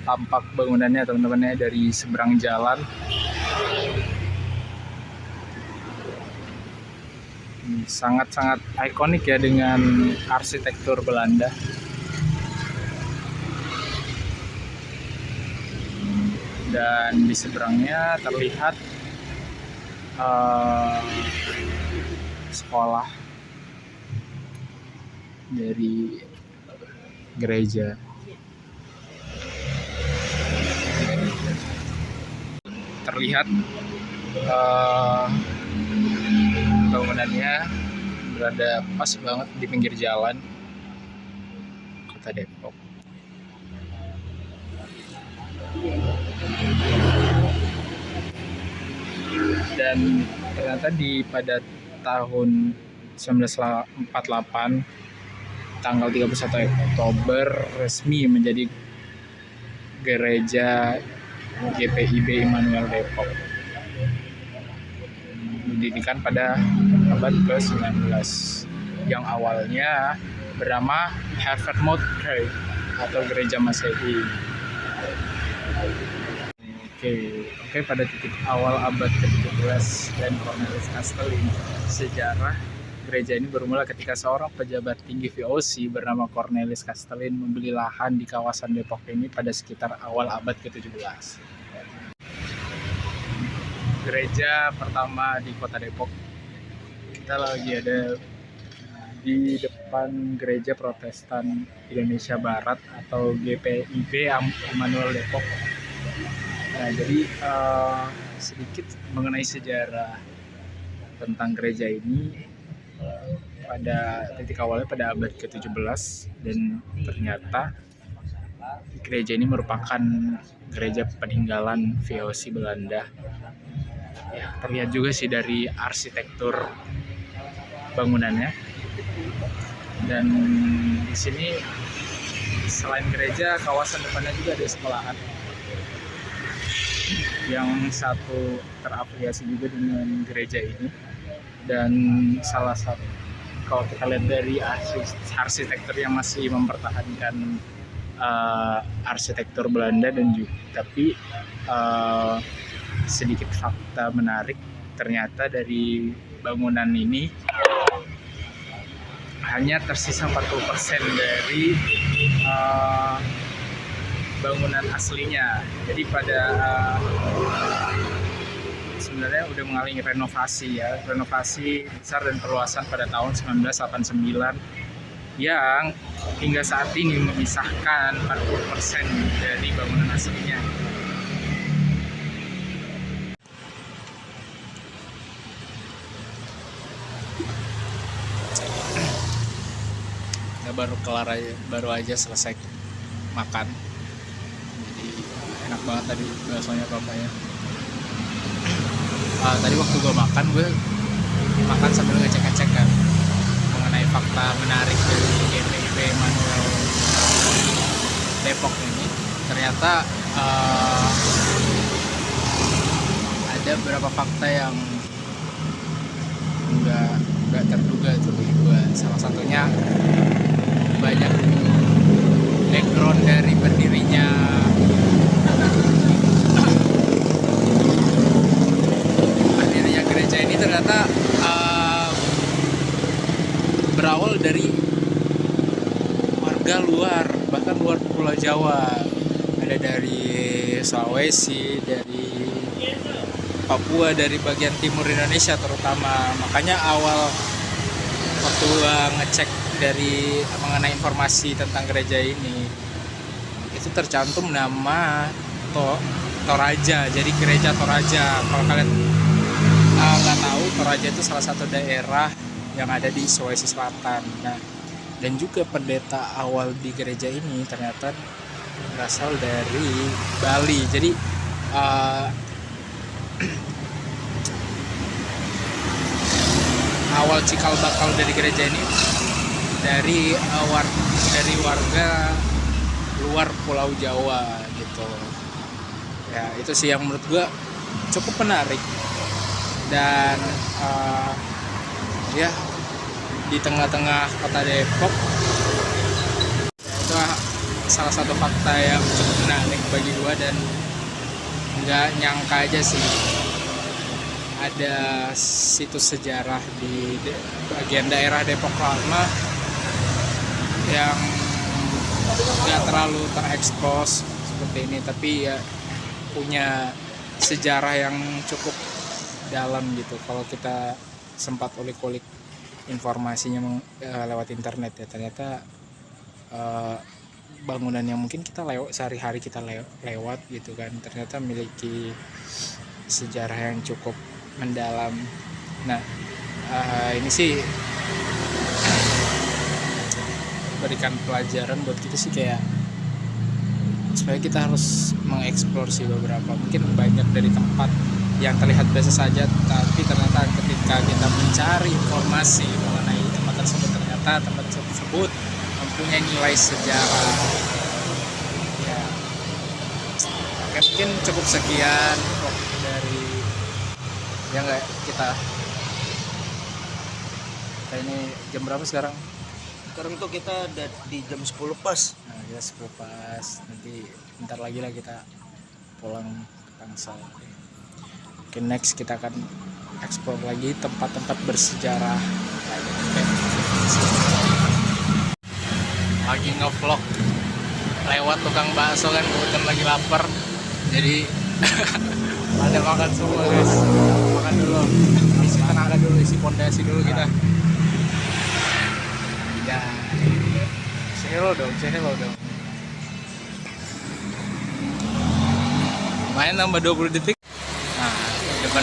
tampak bangunannya teman-teman ya dari seberang jalan. Sangat-sangat ikonik ya dengan arsitektur Belanda. Dan di seberangnya terlihat sekolah dari gereja. Terlihat bangunannya berada pas banget di pinggir jalan Kota Depok. Dan ternyata pada tahun 1948 tanggal 31 Oktober resmi menjadi gereja GPIB Immanuel Depok. Didirikan pada abad ke-19 yang awalnya bernama Havermouth Church atau gereja Masehi. Oke, pada titik awal abad ke-17 dan Cornelis Kastelin, sejarah gereja ini bermula ketika seorang pejabat tinggi VOC bernama Cornelis Kastelin membeli lahan di kawasan Depok ini pada sekitar awal abad ke-17. Gereja pertama di Kota Depok. Kita lagi ada di depan Gereja Protestan Indonesia Barat atau GPIB Immanuel Depok. Nah, jadi sedikit mengenai sejarah tentang gereja ini. Pada titik awalnya pada abad ke-17 dan ternyata gereja ini merupakan gereja peninggalan VOC Belanda. Ya, terlihat juga sih dari arsitektur bangunannya. Dan di sini selain gereja, kawasan depannya juga ada sekolahan. Yang satu terafiliasi juga dengan gereja ini. Dan salah satu, kalau kita lihat dari arsitektur yang masih mempertahankan arsitektur Belanda dan juga, tapi sedikit fakta menarik, ternyata dari bangunan ini hanya tersisa 40% dari bangunan aslinya. Jadi pada sebenarnya udah mengalami renovasi besar dan perluasan pada tahun 1989 yang hingga saat ini memisahkan 40% dari bangunan aslinya. Kita baru aja selesai makan, jadi enak banget tadi baksonya bapaknya. Tadi waktu gue makan sambil ngecek-ngecek kan mengenai fakta menarik dari GPIB Immanuel Depok ini. Ternyata ada beberapa fakta yang nggak terduga tuh bagi gue. Salah satunya banyak background dari berdirinya gereja ini. Ternyata berawal dari warga luar, bahkan luar Pulau Jawa. Ada dari Sulawesi, dari Papua, dari bagian timur Indonesia terutama. Makanya awal waktu ngecek dari mengenai informasi tentang gereja ini, itu tercantum nama Toraja, jadi gereja Toraja. Kalau kalian nggak tahu, Toraja itu salah satu daerah yang ada di Sulawesi Selatan. Nah, dan juga pendeta awal di gereja ini ternyata berasal dari Bali. Jadi awal cikal bakal dari gereja ini dari warga luar Pulau Jawa gitu. Ya, itu sih yang menurut gua cukup menarik. Dan ya, di tengah-tengah kota Depok itu salah satu fakta yang cukup menarik bagi gua, dan nggak nyangka aja sih ada situs sejarah di bagian daerah Depok Lama yang nggak terlalu terekspos seperti ini, tapi ya punya sejarah yang cukup dalam gitu. Kalau kita sempat ulik-ulik informasinya lewat internet ya, ternyata bangunan yang mungkin kita sehari-hari kita lewat gitu kan, ternyata memiliki sejarah yang cukup mendalam. Nah, ini sih berikan pelajaran buat kita sih, kayak supaya kita harus mengeksplor sih beberapa, mungkin banyak dari tempat yang terlihat biasa saja, tapi ternyata ketika kita mencari informasi mengenai tempat tersebut, ternyata tempat tersebut mempunyai nilai sejarah ya. Oke, mungkin cukup sekian dari ya nggak kita ini jam berapa sekarang? Sekarang tuh kita ada di jam 10 pas. Nah, kita 10 pas, nanti bentar lagi lah kita pulang ke Tangsel. Oke, next kita akan explore lagi tempat-tempat bersejarah lagi ngevlog lewat tukang bakso kan, kebetulan lagi lapar, jadi pada makan semua guys. Makan dulu, isi tenaga dulu, isi pondasi dulu kita. Ya, say hello dong. Main nambah 20 detik. Nah, depan